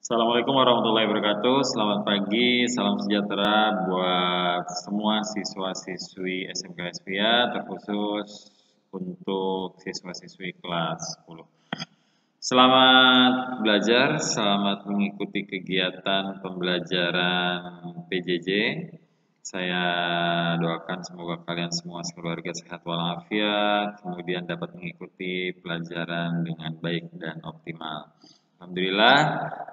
Assalamualaikum warahmatullahi wabarakatuh. Selamat pagi, salam sejahtera buat semua siswa-siswi SMK SPIA, terkhusus untuk siswa-siswi kelas 10. Selamat belajar, selamat mengikuti kegiatan pembelajaran PJJ. Saya doakan semoga kalian semua sekeluarga sehat walafiat, kemudian dapat mengikuti pelajaran dengan baik dan optimal. Alhamdulillah,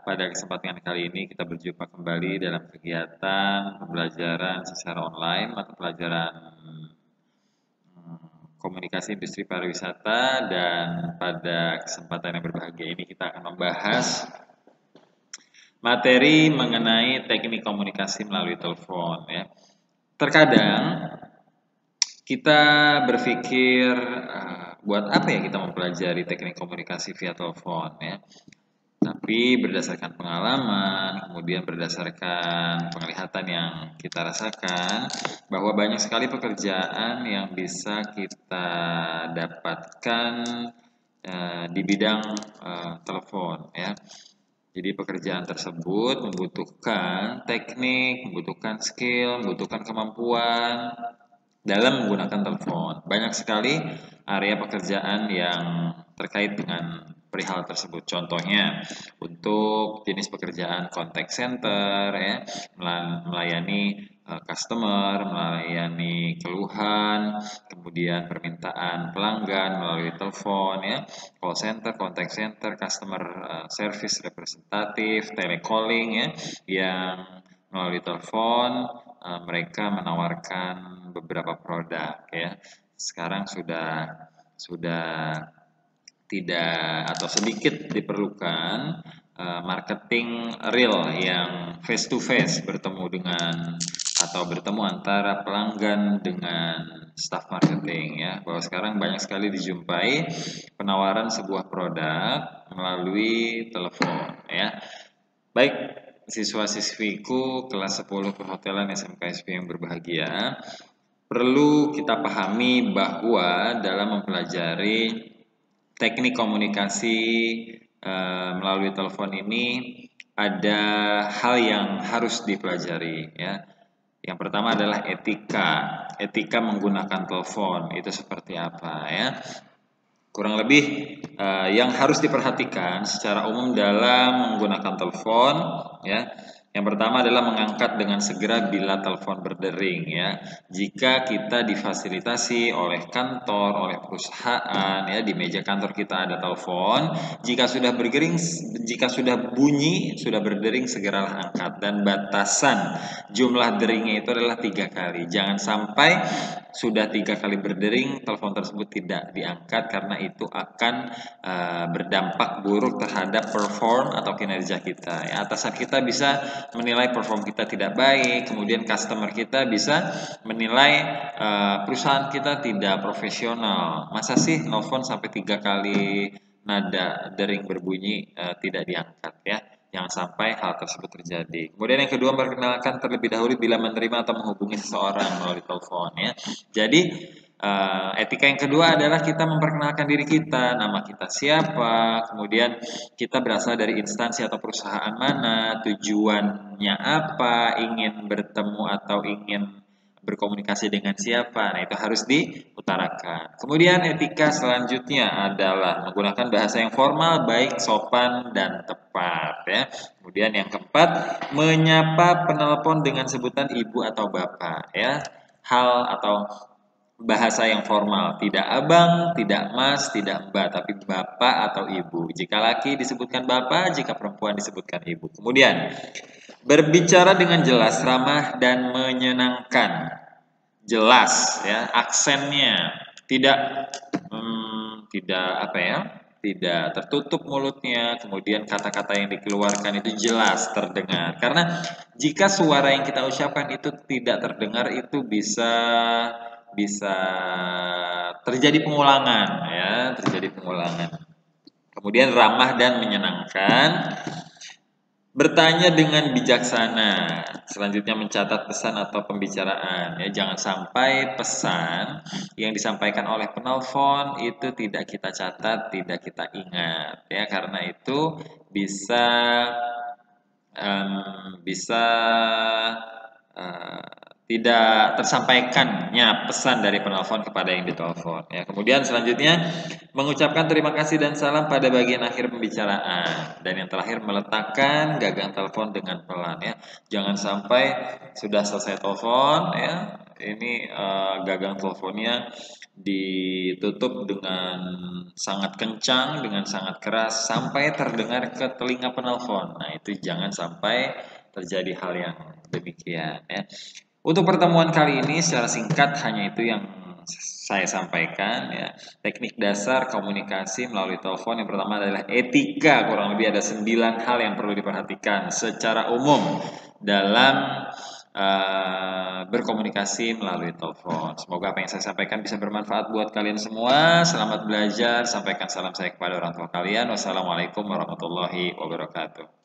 pada kesempatan kali ini kita berjumpa kembali dalam kegiatan pembelajaran secara online, mata pelajaran komunikasi industri pariwisata, dan pada kesempatan yang berbahagia ini kita akan membahas materi mengenai teknik komunikasi melalui telepon ya. Terkadang kita berpikir buat apa ya kita mempelajari teknik komunikasi via telepon ya. Tapi berdasarkan pengalaman, kemudian berdasarkan penglihatan yang kita rasakan, bahwa banyak sekali pekerjaan yang bisa kita dapatkan di bidang telepon ya. Jadi pekerjaan tersebut membutuhkan teknik, membutuhkan skill, membutuhkan kemampuan dalam menggunakan telepon. Banyak sekali area pekerjaan yang terkait dengan perihal tersebut. Contohnya untuk jenis pekerjaan contact center ya, melayani customer, melayani keluhan, kemudian permintaan pelanggan melalui telepon ya, call center, contact center, customer service representatif, telecalling ya, yang melalui telepon mereka menawarkan beberapa produk ya. Sekarang sudah tidak atau sedikit diperlukan marketing real yang face to face, bertemu dengan atau bertemu antara pelanggan dengan staff marketing ya. Bahwa sekarang banyak sekali dijumpai penawaran sebuah produk melalui telepon ya. Baik, siswa-siswiku kelas 10 perhotelan SMK SP yang berbahagia, perlu kita pahami bahwa dalam mempelajari teknik komunikasi melalui telepon ini ada hal yang harus dipelajari ya. Yang pertama adalah etika menggunakan telepon itu seperti apa ya. Kurang lebih yang harus diperhatikan secara umum dalam menggunakan telepon ya. Yang pertama adalah mengangkat dengan segera bila telepon berdering ya. Jika kita difasilitasi oleh kantor, oleh perusahaan ya, di meja kantor kita ada telepon, jika sudah bunyi, sudah berdering, segeralah angkat. Dan batasan jumlah deringnya itu adalah 3 kali. Jangan sampai sudah 3 kali berdering telepon tersebut tidak diangkat, karena itu akan berdampak buruk terhadap perform atau kinerja kita ya. Atasan kita bisa menilai perform kita tidak baik, kemudian customer kita bisa menilai perusahaan kita tidak profesional. Masa sih nelfon sampai 3 kali nada dering berbunyi tidak diangkat ya. Jangan sampai hal tersebut terjadi. Kemudian yang kedua, perkenalkan terlebih dahulu bila menerima atau menghubungi seseorang melalui telepon ya. Jadi etika yang kedua adalah kita memperkenalkan diri kita, nama kita siapa, kemudian kita berasal dari instansi atau perusahaan mana, tujuannya apa, ingin bertemu atau ingin berkomunikasi dengan siapa. Nah, itu harus diutarakan. Kemudian etika selanjutnya adalah menggunakan bahasa yang formal, baik, sopan, dan tepat ya. Kemudian yang keempat, menyapa penelpon dengan sebutan ibu atau bapak ya. Hal atau bahasa yang formal, tidak abang, tidak mas, tidak mbak, tapi bapak atau ibu. Jika laki disebutkan bapak, jika perempuan disebutkan ibu. Kemudian berbicara dengan jelas, ramah, dan menyenangkan. Jelas ya, aksennya tidak tidak tertutup mulutnya, kemudian kata-kata yang dikeluarkan itu jelas terdengar. Karena jika suara yang kita ucapkan itu tidak terdengar, itu bisa terjadi pengulangan ya, Kemudian ramah dan menyenangkan. Bertanya dengan bijaksana. Selanjutnya mencatat pesan atau pembicaraan ya. Jangan sampai pesan yang disampaikan oleh penelpon itu tidak kita catat, tidak kita ingat ya, karena itu bisa bisa eh, tidak tersampaikannya pesan dari penelpon kepada yang ditelepon. Ya, kemudian selanjutnya mengucapkan terima kasih dan salam pada bagian akhir pembicaraan. Dan yang terakhir meletakkan gagang telepon dengan pelan ya. Jangan sampai sudah selesai telepon ya, ini gagang teleponnya ditutup dengan sangat kencang, dengan sangat keras sampai terdengar ke telinga penelpon. Nah, itu jangan sampai terjadi hal yang demikian ya. Untuk pertemuan kali ini secara singkat hanya itu yang saya sampaikan ya. Teknik dasar komunikasi melalui telepon yang pertama adalah etika, kurang lebih ada 9 hal yang perlu diperhatikan secara umum dalam berkomunikasi melalui telepon. Semoga apa yang saya sampaikan bisa bermanfaat buat kalian semua. Selamat belajar, sampaikan salam saya kepada orang tua kalian. Wassalamualaikum warahmatullahi wabarakatuh.